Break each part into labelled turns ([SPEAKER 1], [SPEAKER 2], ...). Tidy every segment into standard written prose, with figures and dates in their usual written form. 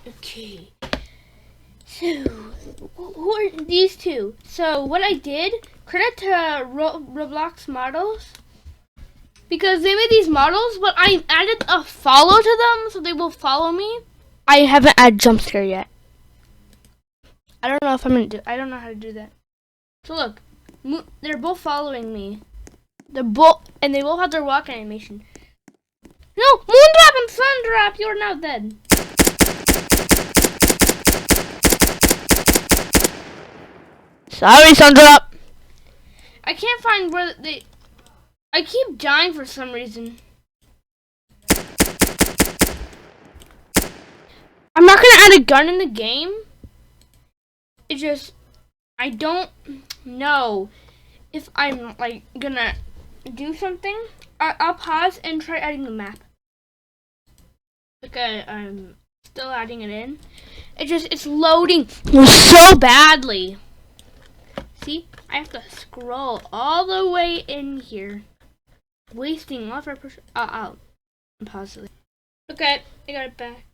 [SPEAKER 1] Okay. So, who are these two? So, what I did, credit to Roblox models, because they made these models, but I added a follow to them, so they will follow me. I haven't added jump scare yet. I don't know if I'm gonna do. I don't know how to do that. So look, they're both following me. They're both, and they both have their walk animation. No, Moondrop and Sundrop, you are now dead. Sorry, Sundrop. I can't find where they. I keep dying for some reason. I'm not gonna add a gun in the game. It just, I don't know if I'm like gonna do something. I'll pause and try adding the map. Okay, I'm still adding it in. It's loading so badly. See, I have to scroll all the way in here, wasting all of our I'll pause it. Okay, I got it back.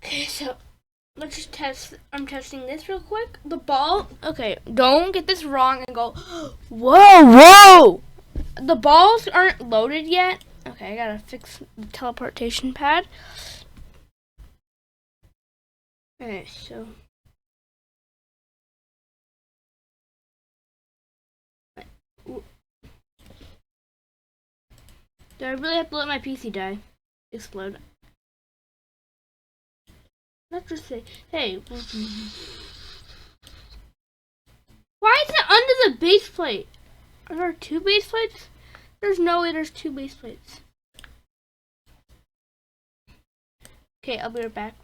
[SPEAKER 1] Okay, so let's just test. I'm testing this real quick. The ball. Okay, don't get this wrong and go, whoa. The balls aren't loaded yet. Okay, I gotta fix the teleportation pad. Okay, so. Do I really have to let my PC die? Explode. Let's just say, hey. Why is it under the base plate? Are there 2 base plates? There's no way there's 2 base plates. Okay, I'll be right back.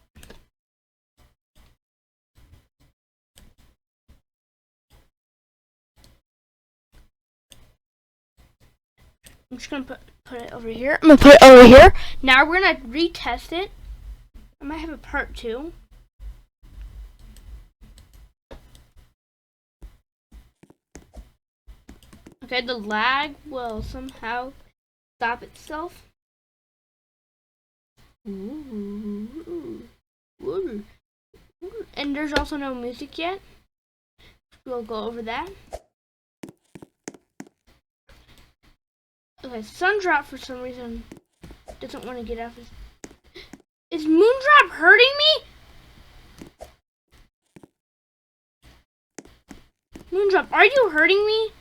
[SPEAKER 1] I'm just gonna put it over here. I'm gonna put it over here. Now we're gonna retest it. I might have a part 2. Okay, the lag will somehow stop itself. Ooh. And there's also no music yet. We'll go over that. Okay, Sundrop for some reason doesn't want to get off his. Is Moondrop hurting me? Moondrop, are you hurting me?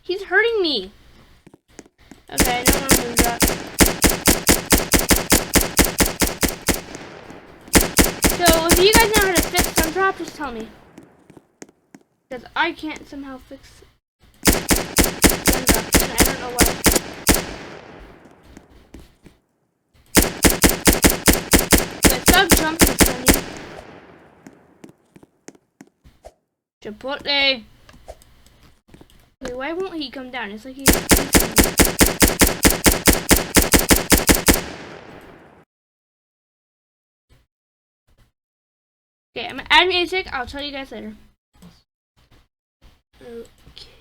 [SPEAKER 1] He's hurting me. Okay, I don't want to Moondrop. So if you guys know how to fix Sundrop, just tell me. Because I can't somehow fix Sundrop, and I don't know why. Okay, stop jumping, Sunny. Chipotle. Wait, why won't he come down? It's like he's. Okay, I'm gonna add music. I'll tell you guys later.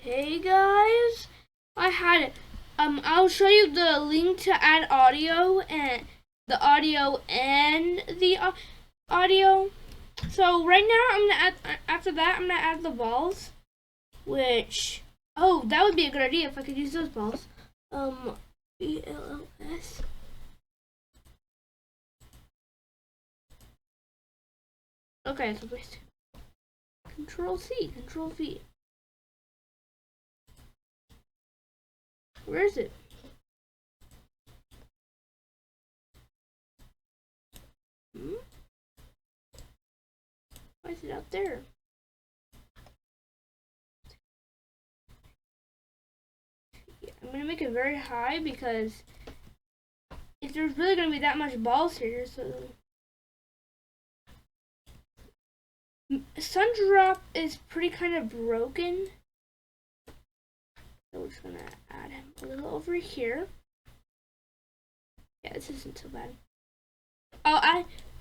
[SPEAKER 1] Okay, guys, I had it. I'll show you the link to add audio and the audio and the audio. So right now, I'm gonna add. After that, I'm gonna add the balls, which that would be a good idea if I could use those balls. BLLS. Okay, so wait. Control C, Control V. Where is it? Why is it out there? Yeah, I'm gonna make it very high because if there's really gonna be that much balls here, so Sundrop is pretty kind of broken. So we're just gonna add him a little over here. Yeah, this isn't so bad.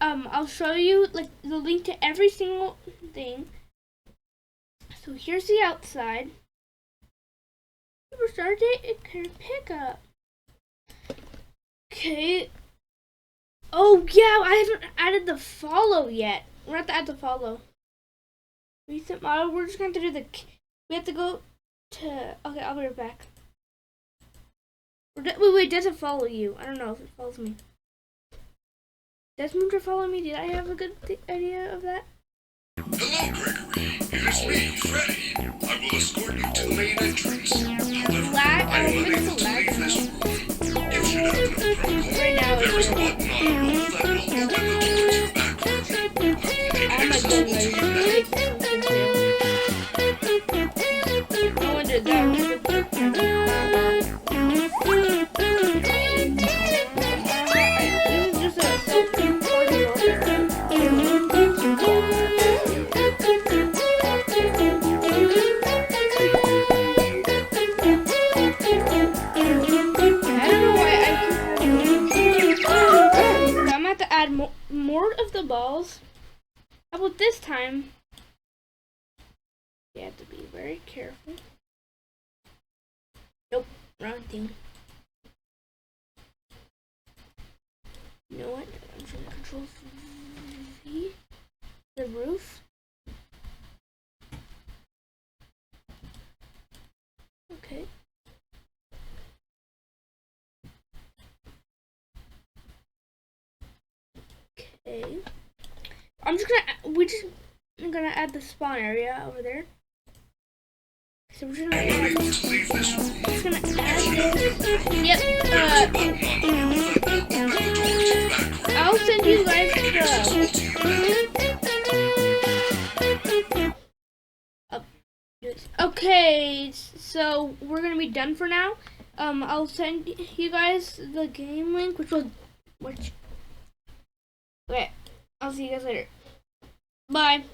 [SPEAKER 1] I'll show you like the link to every single thing. So here's the outside. Superstar Daycare pickup. Okay. Oh yeah, I haven't added the follow yet. We're have to add the follow. Recent model. We're just going to do the. We have to go to. Okay, I'll be right back. Wait, does it follow you? I don't know if it follows me. Does Moonter follow me? Did I have a good idea of that?
[SPEAKER 2] Hello, Gregory. Here's me, Freddy. I will escort you to the main entrance. However, I am unable to leave this room. You should have no problem.
[SPEAKER 1] Right now,
[SPEAKER 2] There is a button on the roof that will open the door to backwards.
[SPEAKER 1] I'm not doing no one did that. This is just a self-recorded order. Add more of the balls. How about this time? You have to be very careful. Nope, wrong thing. You know what? I'm just gonna control V, the roof. Okay. Okay. I'm gonna add the spawn area over there. So we're just gonna add this. Yep. I'll send you guys the. Okay, so we're gonna be done for now. I'll send you guys the game link, which. Okay, I'll see you guys later. Bye.